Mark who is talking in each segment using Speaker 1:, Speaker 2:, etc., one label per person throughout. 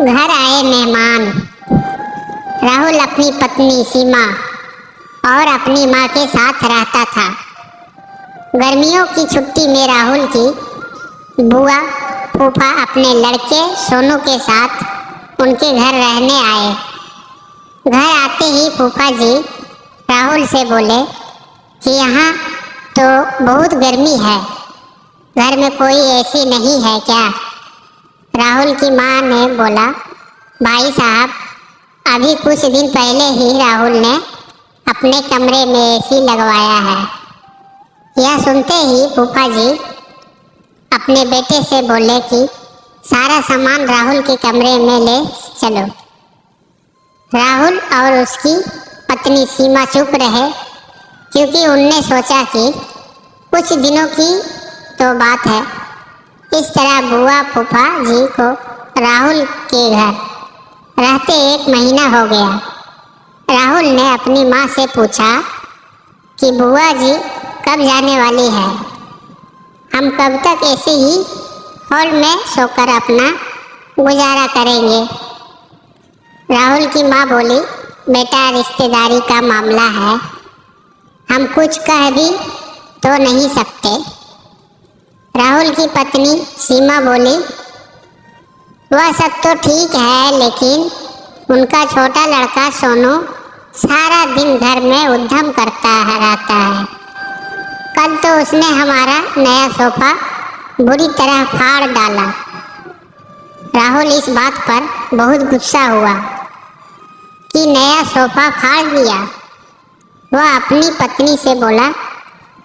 Speaker 1: घर आए मेहमान। राहुल अपनी पत्नी सीमा और अपनी माँ के साथ रहता था। गर्मियों की छुट्टी में राहुल की बुआ फूफा अपने लड़के सोनू के साथ उनके घर रहने आए। घर आते ही फूफा जी राहुल से बोले कि यहाँ तो बहुत गर्मी है, घर में कोई एसी नहीं है क्या? राहुल की माँ ने बोला, भाई साहब, अभी कुछ दिन पहले ही राहुल ने अपने कमरे में एसी लगवाया है। यह सुनते ही फूफा जी अपने बेटे से बोले कि सारा सामान राहुल के कमरे में ले चलो। राहुल और उसकी पत्नी सीमा चुप रहे, क्योंकि उनने सोचा कि कुछ दिनों की तो बात है। इस तरह बुआ फूफा जी को राहुल के घर रहते 1 महीना हो गया। राहुल ने अपनी माँ से पूछा कि बुआ जी कब जाने वाली है? हम कब तक ऐसे ही हॉल में सोकर अपना गुजारा करेंगे? राहुल की माँ बोली, बेटा, रिश्तेदारी का मामला है, हम कुछ कह भी तो नहीं सकते। राहुल की पत्नी सीमा बोली, वह सब तो ठीक है, लेकिन उनका छोटा लड़का सोनू सारा दिन घर में उद्यम करता रहता है। कल तो उसने हमारा नया सोफा बुरी तरह फाड़ डाला। राहुल इस बात पर बहुत गुस्सा हुआ कि नया सोफा फाड़ दिया। वह अपनी पत्नी से बोला,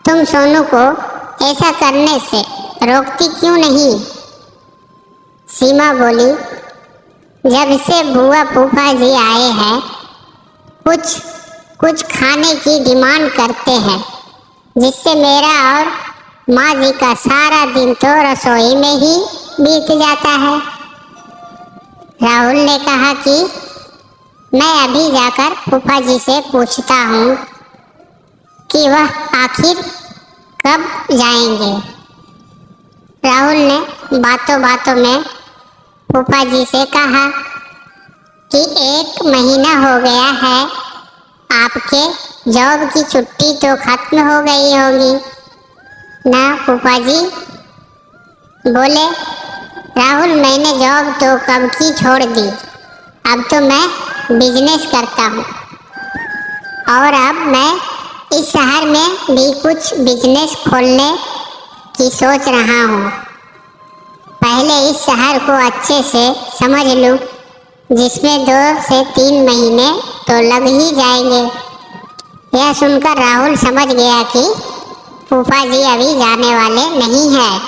Speaker 1: तुम सोनू को ऐसा करने से रोकती क्यों नहीं? सीमा बोली, जब से बुआ फूफा जी आए हैं कुछ खाने की डिमांड करते हैं, जिससे मेरा और माँ जी का सारा दिन तो रसोई में ही बीत जाता है। राहुल ने कहा कि मैं अभी जाकर फूफा जी से पूछता हूँ कि वह आखिर कब जाएंगे। राहुल ने बातों बातों में फूफा जी से कहा कि 1 महीना हो गया है, आपके जॉब की छुट्टी तो खत्म हो गई होगी ना? फूफा जी बोले, राहुल, मैंने जॉब तो कब की छोड़ दी, अब तो मैं बिजनेस करता हूँ और अब मैं इस शहर में भी कुछ बिजनेस खोलने की सोच रहा हूँ। पहले इस शहर को अच्छे से समझ लूँ, जिसमें 2 से 3 महीने तो लग ही जाएंगे। यह सुनकर राहुल समझ गया कि फूफा जी अभी जाने वाले नहीं हैं।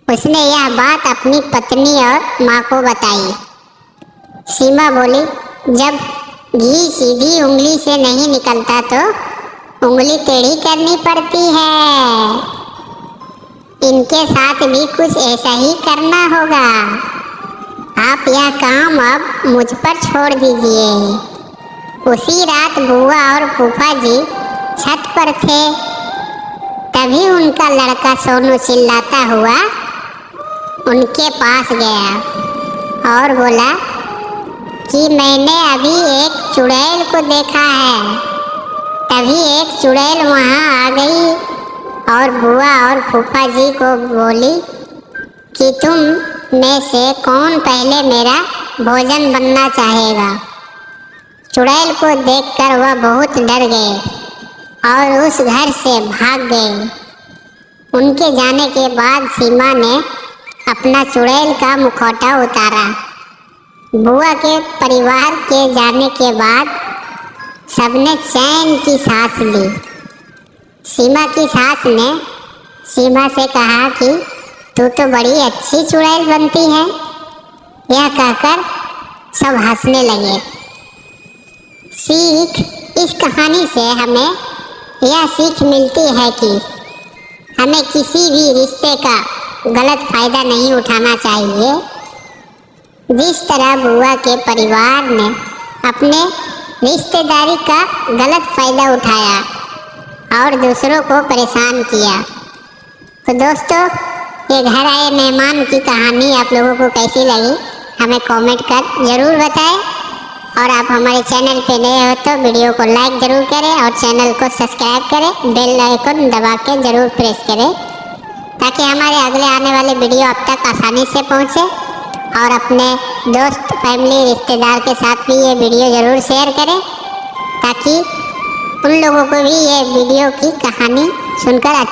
Speaker 1: उसने यह बात अपनी पत्नी और माँ को बताई। सीमा बोली, जब घी सीधी उंगली से नहीं निकलता तो उंगली टेढ़ी करनी पड़ती है। इनके साथ भी कुछ ऐसा ही करना होगा। आप यह काम अब मुझ पर छोड़ दीजिए। उसी रात बुआ और फूफा जी छत पर थे, तभी उनका लड़का सोनू चिल्लाता हुआ उनके पास गया और बोला कि मैंने अभी एक चुड़ैल को देखा है। तभी एक चुड़ैल वहाँ आ गई और बुआ और फूफा जी को बोली कि तुम में से कौन पहले मेरा भोजन बनना चाहेगा? चुड़ैल को देखकर वह बहुत डर गए और उस घर से भाग गए। उनके जाने के बाद सीमा ने अपना चुड़ैल का मुखौटा उतारा। बुआ के परिवार के जाने के बाद सबने चैन की सांस ली। सीमा की सास ने सीमा से कहा कि तू तो बड़ी अच्छी चुड़ैल बनती है। यह कहकर सब हंसने लगे। सीख, इस कहानी से हमें यह सीख मिलती है कि हमें किसी भी रिश्ते का गलत फायदा नहीं उठाना चाहिए। जिस तरह बुआ के परिवार ने अपने रिश्तेदारी का गलत फायदा उठाया और दूसरों को परेशान किया। तो दोस्तों, ये घर आए मेहमान की कहानी आप लोगों को कैसी लगी हमें कमेंट कर ज़रूर बताएं। और आप हमारे चैनल पे नए हो तो वीडियो को लाइक ज़रूर करें और चैनल को सब्सक्राइब करें, बेल आइकन दबा के ज़रूर प्रेस करें ताकि हमारे अगले आने वाले वीडियो आप तक आसानी से पहुंचे। और अपने दोस्त, फैमिली, रिश्तेदार के साथ भी ये वीडियो ज़रूर शेयर करें ताकि उन लोगों को भी ये वीडियो की कहानी सुनकर अच्छा